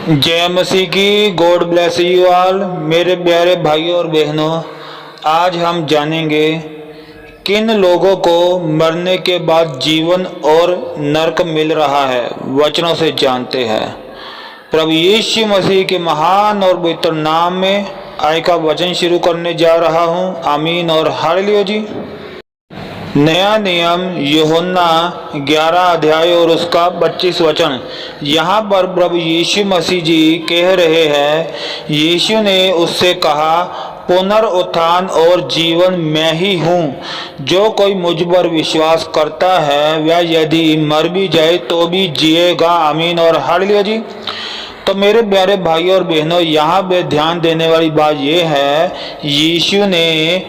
जय मसीह की। God bless you all. मेरे प्यारे भाइयों और बहनों, आज हम जानेंगे किन लोगों को मरने के बाद जीवन और नरक मिल रहा है। वचनों से जानते हैं। प्रभु यीशु मसीह के महान और पवित्र नाम में आज का वचन शुरू करने जा रहा हूँ। आमीन और हालेलुया जी। नया नियम यूहन्ना 11 अध्याय और उसका 25 वचन। यहाँ पर प्रभु यीशु मसीह जी कह रहे हैं, यीशु ने उससे कहा, पुनरुत्थान और जीवन मैं ही हूँ। जो कोई मुझ पर विश्वास करता है वह यदि मर भी जाए तो भी जिएगा। आमीन और हालेलुया जी। तो मेरे प्यारे भाइयों और बहनों, यहाँ पे ध्यान देने वाली बात यह है, यीशु ने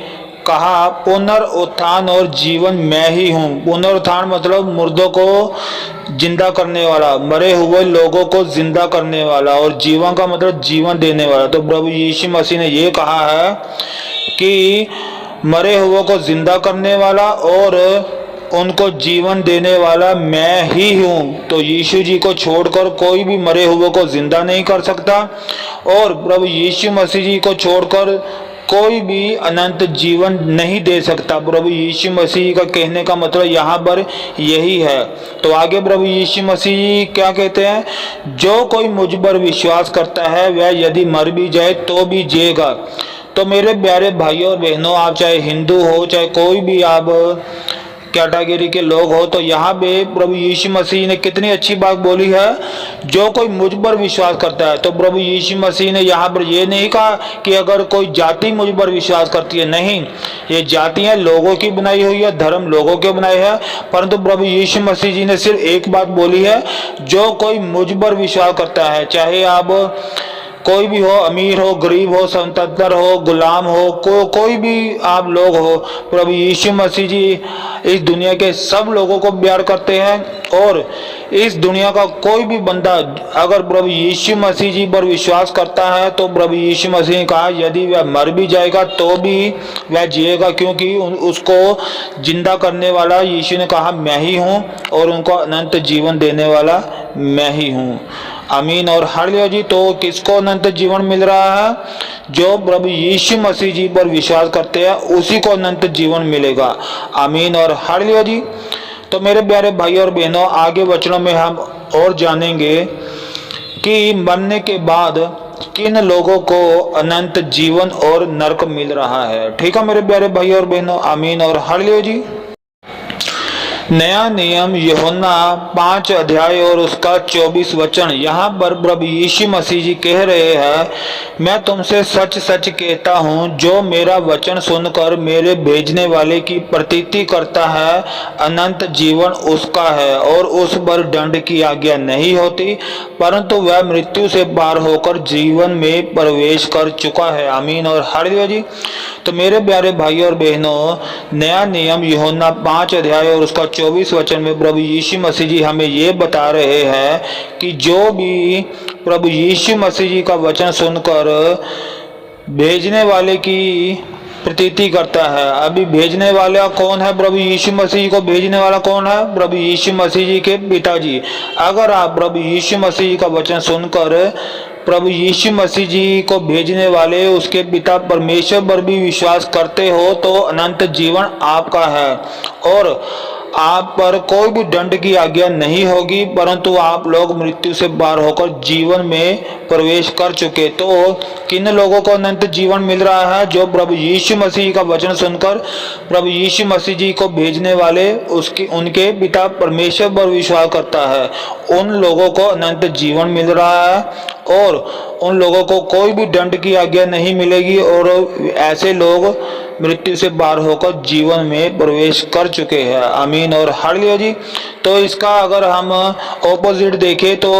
कहा पुनरुत्थान और जीवन मैं ही हूँ। पुनरुत्थान मतलब मुर्दों को जिंदा करने वाला, मरे हुए लोगों को जिंदा करने वाला, और जीवन का मतलब जीवन देने वाला। तो प्रभु यीशु मसीह ने ये कहा है कि मरे हुए को जिंदा करने वाला और उनको जीवन देने वाला मैं ही हूँ। तो यीशु जी को छोड़कर कोई भी मरे हुए को जिंदा नहीं कर सकता, और प्रभु यीशु मसीह जी को छोड़कर कोई भी अनंत जीवन नहीं दे सकता। प्रभु यीशु मसीह का कहने का मतलब यहाँ पर यही है। तो आगे प्रभु यीशु मसीह क्या कहते हैं, जो कोई मुझ पर विश्वास करता है वह यदि मर भी जाए तो भी जिएगा। तो मेरे प्यारे भाइयों और बहनों, आप चाहे हिंदू हो चाहे कोई भी आप कैटेगरी के लोग हो, तो यहाँ पे प्रभु यीशु मसीह ने कितनी अच्छी बात बोली है, जो कोई मुझ पर विश्वास करता है। तो प्रभु यीशु मसीह ने यहाँ पर ये नहीं कहा कि अगर कोई जाति मुझ पर विश्वास करती है, नहीं, ये जातियाँ लोगों की बनाई हुई है, धर्म लोगों के बनाए हैं, परंतु प्रभु यीशु मसीह जी ने सिर्फ एक बात बोली है, जो कोई मुझ पर विश्वास करता है, चाहे आप कोई भी हो, अमीर हो, गरीब हो, स्वतंत्र हो, गुलाम हो, कोई भी आप लोग हो, प्रभु यीशु मसीह जी इस दुनिया के सब लोगों को प्यार करते हैं। और इस दुनिया का कोई भी बंदा अगर प्रभु यीशु मसीह जी पर विश्वास करता है, तो प्रभु यीशु मसीह ने कहा यदि वह मर भी जाएगा तो भी वह जिएगा, क्योंकि उसको जिंदा करने वाला यीशु ने कहा मैं ही हूँ, और उनको अनंत जीवन देने वाला मैं ही हूँ। आमीन और हालेलुया जी। तो किसको अनंत जीवन मिल रहा है? जो प्रभु यीशु मसीह जी पर विश्वास करते हैं उसी को अनंत जीवन मिलेगा। आमीन और हालेलुया जी। तो मेरे प्यारे भाई और बहनों, आगे वचनों में हम और जानेंगे कि मरने के बाद किन लोगों को अनंत जीवन और नरक मिल रहा है। ठीक है मेरे प्यारे भाई और बहनों, आमीन और हालेलुया जी। नया नियम यूहन्ना 5 अध्याय और उसका 24 वचन। यहाँ पर प्रभु यीशु मसीह जी कह रहे हैं, मैं तुमसे सच सच कहता हूँ, जो मेरा वचन सुनकर मेरे भेजने वाले की प्रतीति करता है अनंत जीवन उसका है, और उस पर दंड की आज्ञा नहीं होती, परंतु वह मृत्यु से पार होकर जीवन में प्रवेश कर चुका है। आमीन और हालेलुया जी। तो मेरे प्यारे भाइयों और बहनों, नया नियम यूहन्ना 5 अध्याय और उसका 24 वचन में प्रभु यीशु मसीह जी हमें ये बता रहे हैं कि जो भी प्रभु यीशु मसीह जी का वचन सुनकर भेजने वाले की प्रतीति करता है। अभी भेजने वाला कौन है? प्रभु यीशु मसीह को भेजने वाला कौन है? प्रभु यीशु मसीह जी के पिताजी। अगर आप प्रभु यीशु मसीह जी का वचन सुनकर प्रभु यीशु मसीह जी को भेजने वाले उसके पिता परमेश्वर पर भी विश्वास करते हो, तो अनंत जीवन आपका है, और आप पर कोई भी दंड की आज्ञा नहीं होगी, परंतु आप लोग मृत्यु से पार होकर जीवन में प्रवेश कर चुके। तो किन लोगों को अनंत जीवन मिल रहा है? जो प्रभु यीशु मसीह का वचन सुनकर प्रभु यीशु मसीह जी को भेजने वाले उनके पिता परमेश्वर पर विश्वास करता है, उन लोगों को अनंत जीवन मिल रहा है, और उन लोगों को कोई भी दंड की आज्ञा नहीं मिलेगी, और ऐसे लोग मृत्यु से पार होकर जीवन में प्रवेश कर चुके हैं। आमीन और हालेलुया जी। तो इसका अगर हम ऑपोजिट देखें तो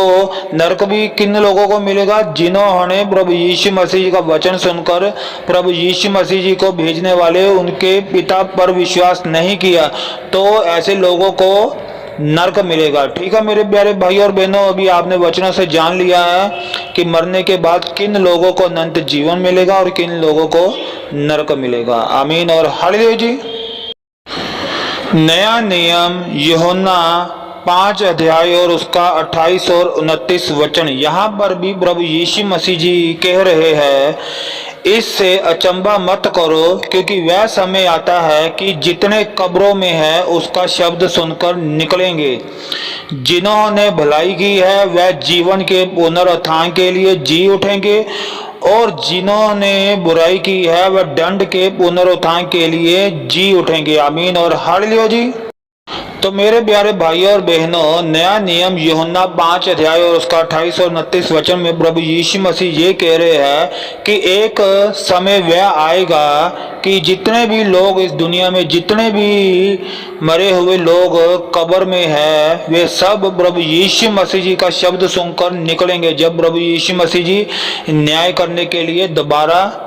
नरक भी किन लोगों को मिलेगा? जिन्होंने प्रभु यीशु मसीह जी का वचन सुनकर प्रभु यीशु मसीह जी को भेजने वाले उनके पिता पर विश्वास नहीं किया, तो ऐसे लोगों को नरक मिलेगा। ठीक है मेरे प्यारे भाई और बहनों, अभी आपने वचनों से जान लिया है कि मरने के बाद किन लोगों को अनंत जीवन मिलेगा और किन लोगों को नरक मिलेगा। आमीन और हालेलुया जी। नया नियम यूहन्ना 5 अध्याय और उसका 28 और 29 वचन। यहाँ पर भी प्रभु यीशु मसीह जी कह रहे हैं, इससे अचंभा मत करो, क्योंकि वह समय आता है कि जितने कब्रों में है उसका शब्द सुनकर निकलेंगे। जिन्होंने भलाई की है वह जीवन के पुनरुत्थान के लिए जी उठेंगे, और जिन्होंने बुराई की है वह दंड के पुनरुत्थान के लिए जी उठेंगे। आमीन और हालेलुया जी। तो मेरे प्यारे भाइयों और बहनों, नया नियम यूहन्ना 5 अध्याय और उसका 28 और 29 वचन में प्रभु यीशु मसीह ये कह रहे हैं कि एक समय वह आएगा कि जितने भी लोग इस दुनिया में, जितने भी मरे हुए लोग कब्र में है, वे सब प्रभु यीशु मसीह जी का शब्द सुनकर निकलेंगे, जब प्रभु यीशु मसीह जी न्याय करने के लिए दोबारा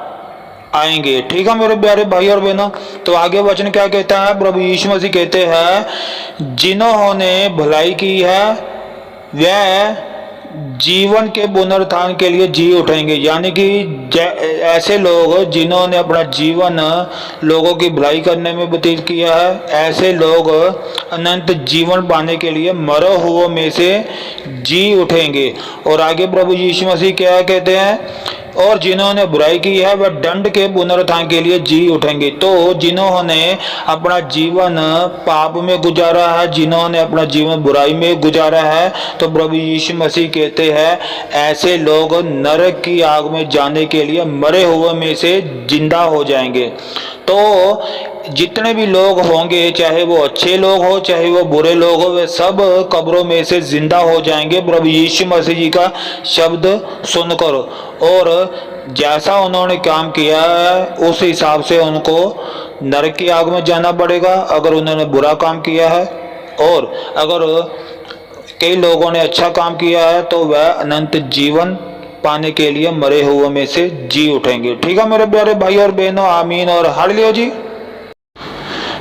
आएंगे। ठीक है मेरे प्यारे भाई और बहनों। तो आगे वचन क्या कहता है? प्रभु यीशु मसीह कहते हैं, जिन्होंने भलाई की है वह जीवन के पुनरुत्थान के लिए जी उठेंगे। यानी कि ऐसे लोग जिन्होंने अपना जीवन लोगों की भलाई करने में व्यतीत किया है, ऐसे लोग अनंत जीवन पाने के लिए मरे हुओं में से जी उठेंगे। और आगे प्रभु यीशु मसीह क्या कहते हैं? और जिन्होंने बुराई की है वह दंड के पुनरुत्थान के लिए जी उठेंगे। तो जिन्होंने अपना जीवन पाप में गुजारा है, जिन्होंने अपना जीवन बुराई में गुजारा है, तो प्रभु यीशु मसीह कहते हैं ऐसे लोग नरक की आग में जाने के लिए मरे हुए में से जिंदा हो जाएंगे। तो जितने भी लोग होंगे, चाहे वो अच्छे लोग हो चाहे वो बुरे लोग हो, वे सब कब्रों में से जिंदा हो जाएंगे प्रभु यीशु मसीह जी का शब्द सुनकर। और जैसा उन्होंने काम किया है उस हिसाब से उनको नरक की आग में जाना पड़ेगा अगर उन्होंने बुरा काम किया है। और अगर कई लोगों ने अच्छा काम किया है तो वह अनंत जीवन पाने के लिए मरे हुए में से जी उठेंगे। ठीक है मेरे प्यारे भाई और बहनों, आमीन और हालेलुया जी।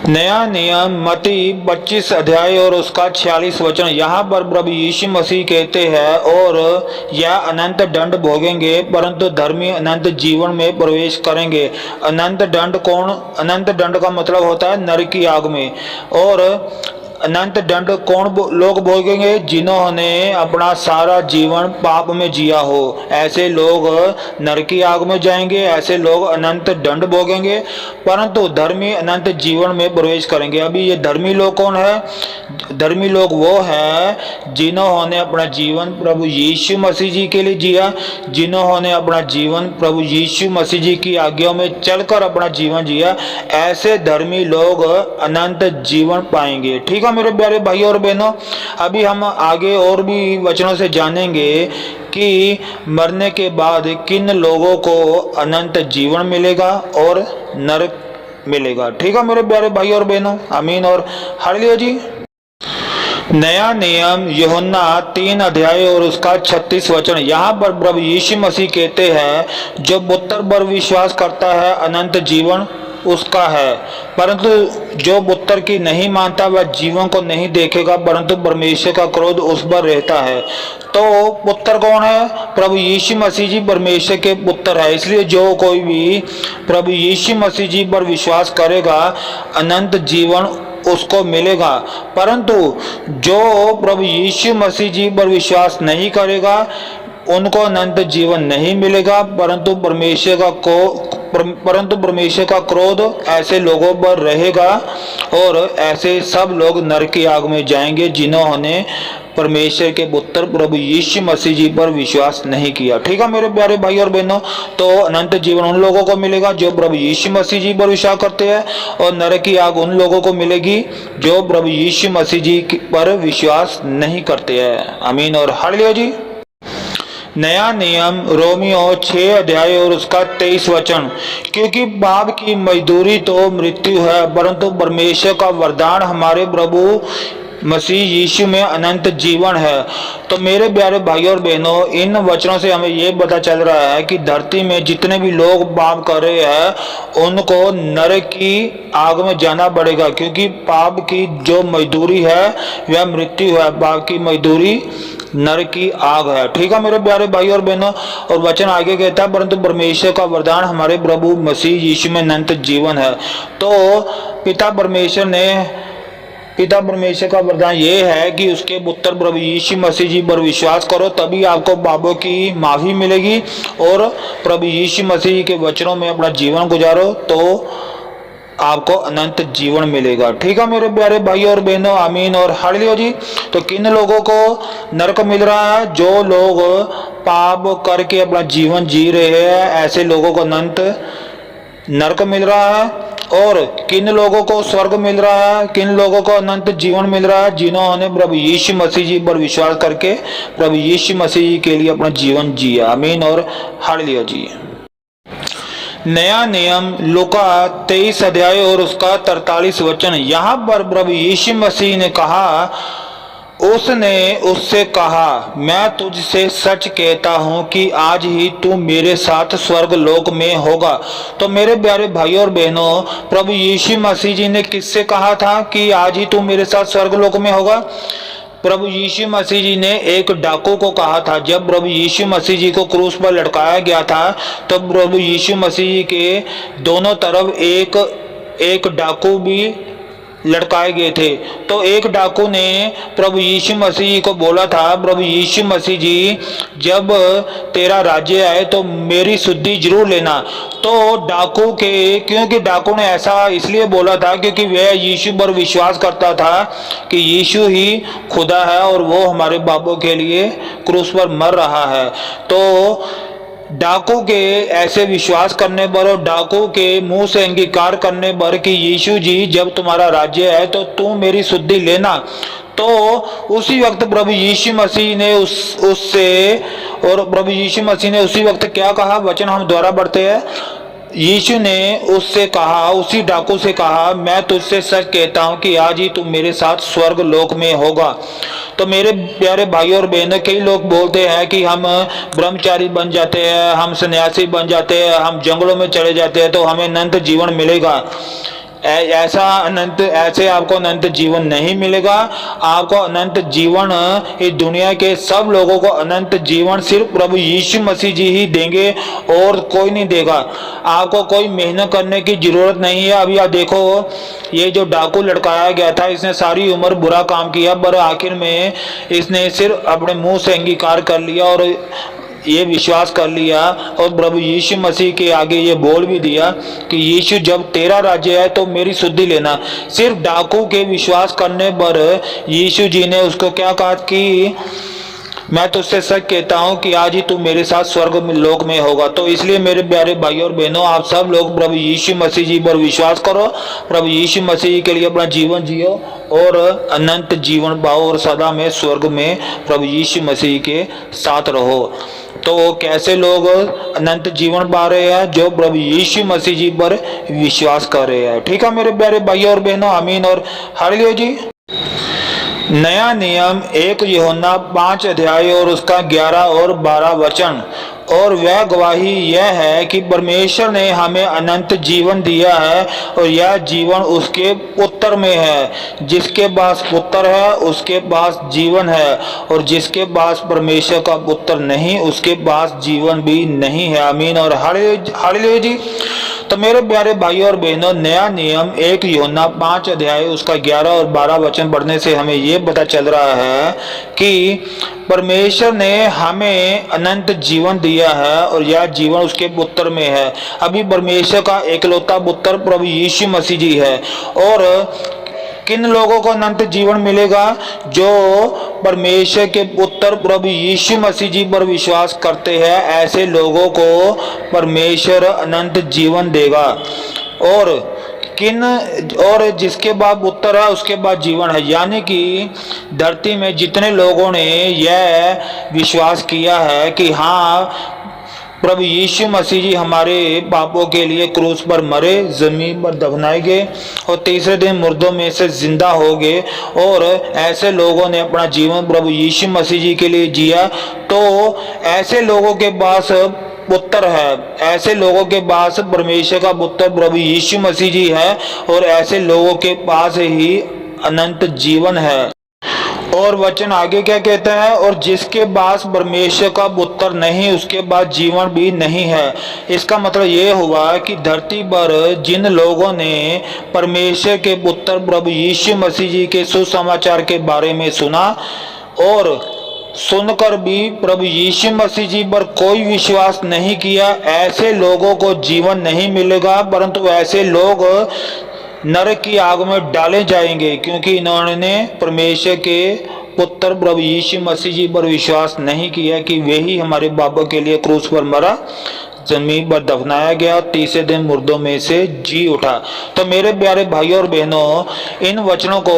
नया नियम मत्ती 25 अध्याय और उसका 46 वचन। यहाँ पर प्रभु यीशु मसीह कहते हैं, और यह अनंत दंड भोगेंगे परंतु धर्मी अनंत जीवन में प्रवेश करेंगे। अनंत दंड कौन? अनंत दंड का मतलब होता है नरक की आग में। और अनंत दंड कौन लोग भोगेंगे? जिन्होंने अपना सारा जीवन पाप में जिया हो, ऐसे लोग नरक की आग में जाएंगे, ऐसे लोग अनंत दंड भोगेंगे परंतु धर्मी अनंत जीवन में प्रवेश करेंगे। अभी ये धर्मी लोग कौन है? धर्मी लोग वो है जिन्होंने अपना जीवन प्रभु यीशु मसीह जी के लिए जिया, जिन्होंने अपना जीवन प्रभु यीशु मसीह जी की आज्ञाओं में चलकर अपना जीवन जिया। ऐसे धर्मी लोग अनंत जीवन पाएंगे। ठीक है मेरे प्यारे भाई और बहनों, अभी हम आगे और भी वचनों से जानेंगे कि मरने के बाद किन लोगों को अनंत जीवन मिलेगा और नरक मिलेगा। ठीक है मेरे प्यारे भाई और बहनों, आमीन और हालेलुया जी। नया नियम यूहन्ना 3 अध्याय और उसका 36 वचन। यहाँ पर प्रभु यीशु मसीह कहते हैं, जो पुत्र पर विश्वास करता है अनंत जीवन उसका है, परंतु जो पुत्र की नहीं मानता वह जीवन को नहीं देखेगा परंतु परमेश्वर का क्रोध उस पर रहता है। तो पुत्र कौन है? प्रभु यीशु मसीह जी परमेश्वर के पुत्र है। इसलिए जो कोई भी प्रभु यीशु मसीह जी पर विश्वास करेगा अनंत जीवन उसको मिलेगा। परंतु जो प्रभु यीशु मसीह जी पर विश्वास नहीं करेगा उनको अनंत जीवन नहीं मिलेगा परंतु परमेश्वर का क्रोध ऐसे लोगों पर रहेगा। और ऐसे सब लोग नरक की आग में जाएंगे जिन्होंने परमेश्वर के पुत्र प्रभु यीशु मसीह जी पर विश्वास नहीं किया। ठीक है मेरे प्यारे भाई और बहनों, तो अनंत जीवन उन लोगों को मिलेगा जो प्रभु यीशु मसीह जी पर विश्वास करते हैं, और नरक की आग उन लोगों को मिलेगी जो प्रभु यीशु मसीह जी पर विश्वास नहीं करते हैं। आमीन और हालेलुया जी। नया नियम रोमियो 6 अध्याय और उसका 23 वचन। क्योंकि पाप की मजदूरी तो मृत्यु है, परंतु परमेश्वर का वरदान हमारे प्रभु मसीह यीशु में अनंत जीवन है। तो मेरे प्यारे भाई और बहनों, इन वचनों से हमें ये पता चल रहा है कि धरती में जितने भी लोग पाप कर रहे हैं उनको नरक की आग में जाना पड़ेगा, क्योंकि पाप की जो मजदूरी है वह मृत्यु है। पाप की मजदूरी नरक की आग है। ठीक है मेरे प्यारे भाई और बहनों, और वचन आगे कहता है, परंतु परमेश्वर का वरदान हमारे प्रभु मसीह यीशु में अनंत जीवन है। तो पिता परमेश्वर ने पिता परमेश्वर का वरदान ये है कि उसके पुत्र प्रभु यीशु मसीह जी पर विश्वास करो, तभी आपको पापों की माफी मिलेगी और प्रभु यीशु मसीह के वचनों में अपना जीवन गुजारो तो आपको अनंत जीवन मिलेगा। ठीक है मेरे प्यारे भाई और बहनों, आमीन और हालेलुया जी। तो किन लोगों को नरक मिल रहा है? जो लोग पाप करके अपना जीवन जी रहे हैं, ऐसे लोगों को अनंत नरक मिल रहा है। और किन लोगों को स्वर्ग मिल रहा है? किन लोगों को अनंत जीवन मिल रहा है? जिन्होंने प्रभु यीशु मसीह जी पर विश्वास करके प्रभु यीशु मसीह जी के लिए अपना जीवन जिया। आमीन और हालेलुया जी। नया नियम लूका 23 अध्याय और उसका 43 वचन। यहाँ पर प्रभु यीशु मसीह ने कहा, उसने उससे कहा, मैं तुझसे सच कहता हूं कि आज ही तू मेरे साथ स्वर्ग लोक में होगा। तो मेरे प्यारे भाइयों और बहनों, प्रभु यीशु मसीह जी ने किससे कहा था कि आज ही तू मेरे साथ स्वर्ग लोक में होगा? प्रभु यीशु मसीह जी ने एक डाकू को कहा था। जब प्रभु यीशु मसीह जी को क्रूस पर लटकाया गया था तो प्रभु यीशु मसीह जी के दोनों तरफ एक डाकू भी लटकाए गए थे। तो एक डाकू ने प्रभु यीशु मसीह जी को बोला था, प्रभु यीशु मसीह जी जब तेरा राज्य आए तो मेरी शुद्धि जरूर लेना। तो डाकू के, क्योंकि डाकू ने ऐसा इसलिए बोला था क्योंकि वह यीशु पर विश्वास करता था कि यीशु ही खुदा है और वो हमारे पापों के लिए क्रूस पर मर रहा है। तो डाकू के ऐसे विश्वास करने पर और डाकू के मुंह से अंगीकार करने पर कि यीशु जी जब तुम्हारा राज्य है तो तुम मेरी शुद्धि लेना, तो उसी वक्त प्रभु यीशु मसीह ने प्रभु यीशु मसीह ने उसी वक्त क्या कहा? वचन हम द्वारा पढ़ते हैं। यीशु ने उससे कहा, उसी डाकू से कहा, मैं तुझसे सच कहता हूं कि आज ही तुम मेरे साथ स्वर्ग लोक में होगा। तो मेरे प्यारे भाइयों और बहनों, कई लोग बोलते हैं कि हम ब्रह्मचारी बन जाते हैं, हम सन्यासी बन जाते हैं, हम जंगलों में चले जाते हैं तो हमें अनंत जीवन मिलेगा। ऐसे आपको अनंत जीवन नहीं मिलेगा। आपको अनंत जीवन इस दुनिया के सब लोगों को अनंत जीवन सिर्फ प्रभु यीशु मसीह जी ही देंगे और कोई नहीं देगा। आपको कोई मेहनत करने की जरूरत नहीं है। अभी आप देखो, ये जो डाकू लटकाया गया था, इसने सारी उम्र बुरा काम किया पर आखिर में इसने सिर्फ अपने मुंह से अंगीकार कर लिया और ये विश्वास कर लिया और प्रभु यीशु मसीह के आगे ये बोल भी दिया कि यीशु जब तेरा राज्य है तो मेरी शुद्धि लेना। सिर्फ डाकू के विश्वास करने पर यीशु जी ने उसको क्या कहा कि मैं तुझसे सच कहता हूं कि आज ही तू मेरे साथ स्वर्ग लोक में होगा। तो इसलिए मेरे प्यारे भाइयों और बहनों, आप सब लोग प्रभु यीशु मसीह जी पर विश्वास करो, प्रभु यीशु मसीह के लिए अपना जीवन जियो और अनंत जीवन पाओ और सदा में स्वर्ग में प्रभु यीशु मसीह के साथ रहो। तो कैसे लोग अनंत जीवन पा रहे हैं? जो प्रभु यीशु मसीह जी पर विश्वास कर रहे हैं। ठीक है मेरे प्यारे भाइयों और बहनों, आमीन और हालेलुया जी। नया नियम 1 यूहन्ना 5 अध्याय और उसका 11 और 12 वचन। और वह गवाही यह है कि परमेश्वर ने हमें अनंत जीवन दिया है और यह जीवन उसके पुत्र में है। जिसके पास पुत्र है उसके पास जीवन है और जिसके पास परमेश्वर का पुत्र नहीं उसके पास जीवन भी नहीं है। आमीन और हालेलुया जी। तो मेरे प्यारे भाइयों और बहनों, नया नियम 1 यूहन्ना 5 अध्याय उसका 11 और 12 वचन पढ़ने से हमें ये पता चल रहा है कि परमेश्वर ने हमें अनंत जीवन दिया है और यह जीवन उसके पुत्र में है। अभी परमेश्वर का एकलौता पुत्र प्रभु यीशु मसीह जी है। और किन लोगों को अनंत जीवन मिलेगा? जो परमेश्वर के पुत्र प्रभु यीशु मसीह जी पर विश्वास करते हैं, ऐसे लोगों को परमेश्वर अनंत जीवन देगा। और जिसके बाद पुत्र है उसके बाद जीवन है। यानी कि धरती में जितने लोगों ने यह विश्वास किया है कि हाँ प्रभु यीशु मसीह जी हमारे पापों के लिए क्रूस पर मरे, जमीन पर दफनाए गए और तीसरे दिन मुर्दों में से जिंदा हो गए, और ऐसे लोगों ने अपना जीवन प्रभु यीशु मसीह जी के लिए जिया, तो ऐसे लोगों के पास पुत्र है। ऐसे लोगों के पास परमेश्वर का पुत्र प्रभु यीशु मसीह जी है और ऐसे लोगों के पास ही अनंत जीवन है। और वचन आगे क्या कहता है, और जिसके पास परमेश्वर का पुत्र नहीं उसके पास जीवन भी नहीं है। इसका मतलब ये हुआ कि धरती पर जिन लोगों ने परमेश्वर के पुत्र प्रभु यीशु मसीह जी के सुसमाचार के बारे में सुना और सुनकर भी प्रभु यीशु मसीह जी पर कोई विश्वास नहीं किया, ऐसे लोगों को जीवन नहीं मिलेगा, परंतु ऐसे लोग नरक की आग में डाले जाएंगे, क्योंकि इन्होंने परमेश्वर के पुत्र प्रभु यीशु मसीह जी पर विश्वास नहीं किया कि वे ही हमारे पापों के लिए क्रूस पर मरा, जमीन पर दफनाया गया और तीसरे दिन मुर्दों में से जी उठा। तो मेरे प्यारे भाइयों और बहनों, इन वचनों को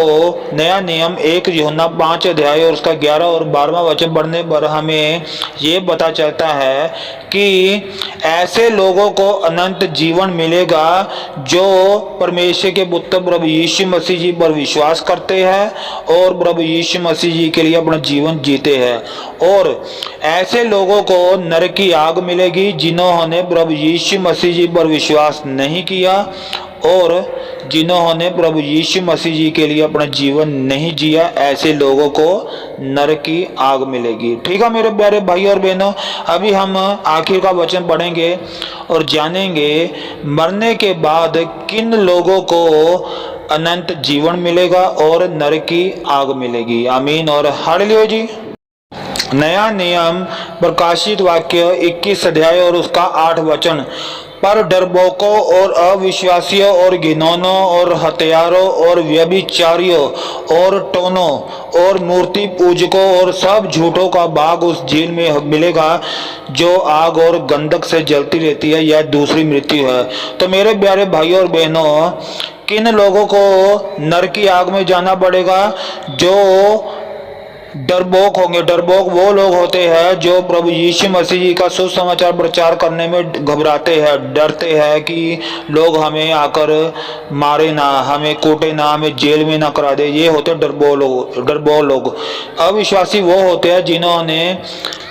नया नियम 1 यूहन्ना 5 अध्याय और उसका 11 और 12वां वचन पढ़ने पर हमें ये पता चलता है कि ऐसे लोगों को अनंत जीवन मिलेगा जो परमेश्वर के पुत्र प्रभु यीशु मसीह जी पर विश्वास करते हैं और प्रभु यीशु मसीह जी के लिए अपना जीवन जीते हैं। और ऐसे लोगों को नरक की आग मिलेगी जिन्होंने प्रभु यीशु मसीह जी पर विश्वास नहीं किया और जिन्होंने प्रभु यीशु मसीह जी के लिए अपना जीवन नहीं जिया, ऐसे लोगों को नरक की आग मिलेगी। ठीक है मेरे प्यारे भाई और बहनों, अभी हम आखिर का वचन पढ़ेंगे और जानेंगे मरने के बाद किन लोगों को अनंत जीवन मिलेगा और नरक की आग मिलेगी। आमीन और हालेलुया जी। नया नियम प्रकाशित वाक्य 21 अध्याय और उसका 8 वचन, पर डरपोकों और अविश्वासियों और घिनौनों और हत्यारों और व्यभिचारियों और टोनों और मूर्ति पूजकों और सब झूठों का भाग उस झील में मिलेगा जो आग और गंधक से जलती रहती है, यह दूसरी मृत्यु है। तो मेरे प्यारे भाइयों और बहनों, किन लोगों को नरक की आग में जाना पड़ेगा? जो डरपोक होंगे। डरपोक वो लोग होते हैं जो प्रभु यीशु मसीह जी का सुसमाचार प्रचार करने में घबराते हैं, डरते हैं कि लोग हमें आकर मारे ना, हमें कूटे ना, हमें जेल में ना करा दे। ये होते डरपोक लोग। अविश्वासी वो होते हैं जिन्होंने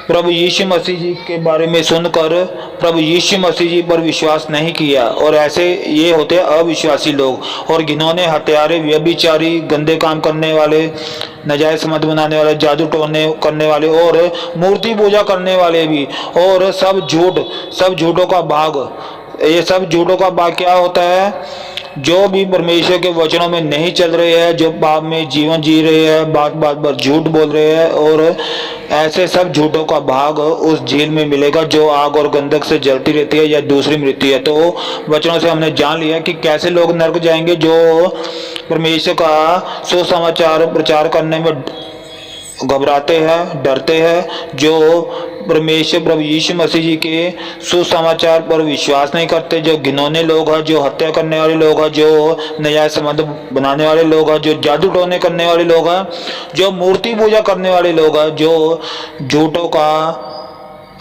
प्रभु यीशु मसीह जी के बारे में सुनकर प्रभु यीशु मसीह जी पर विश्वास नहीं किया, और ऐसे ये होते हैं अविश्वासी लोग। और घिनौने, हत्यारे, व्यभिचारी, गंदे काम करने वाले, नाजायज संबंध बनाने वाले, जादू टोने करने वाले और मूर्ति पूजा करने वाले भी, और सब झूठों का भाग। ये सब झूठों का भाग क्या होता है? जो भी परमेश्वर के वचनों में नहीं चल रहे हैं, जो पाप में जीवन जी रहे हैं, बात बात पर झूठ बोल रहे हैं, और ऐसे सब झूठों का भाग उस झील में मिलेगा जो आग और गंधक से जलती रहती है, या दूसरी मृत्यु है। तो वचनों से हमने जान लिया कि कैसे लोग नरक जाएंगे। जो परमेश्वर का सुसमाचार प्रचार करने में घबराते हैं, डरते हैं, जो परमेश्वर प्रभु यीशु मसीह जी के सुसमाचार पर विश्वास नहीं करते, जो घिनौने लोग हैं, जो हत्या करने वाले लोग हैं, जो नाजायज संबंध बनाने वाले लोग हैं, जो जादू टोने करने वाले लोग हैं, जो मूर्ति पूजा करने वाले लोग हैं, जो झूठों का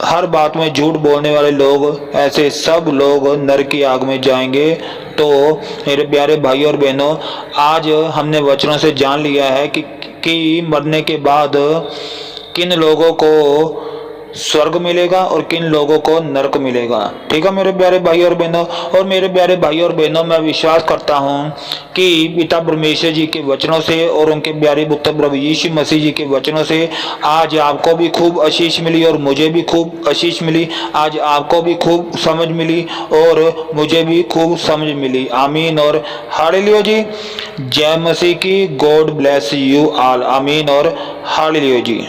हर बात में झूठ बोलने वाले लोग, ऐसे सब लोग नरक की आग में जाएंगे। तो मेरे प्यारे भाई और बहनों, आज हमने वचनों से जान लिया है कि मरने के बाद किन लोगों को स्वर्ग मिलेगा और किन लोगों को नरक मिलेगा। ठीक है मेरे प्यारे भाई और बहनों। और मेरे प्यारे भाई और बहनों, मैं विश्वास करता हूँ कि पिता परमेश्वर जी के वचनों से और उनके प्यारे पुत्र प्रभु यीशु मसीह जी के वचनों से आज आपको भी खूब आशीष मिली और मुझे भी खूब आशीष मिली। आज आपको भी खूब समझ मिली और मुझे भी खूब समझ मिली। आमीन और हालेलुया जी। जय मसीह की। God bless you all. आमीन और हालेलुया जी।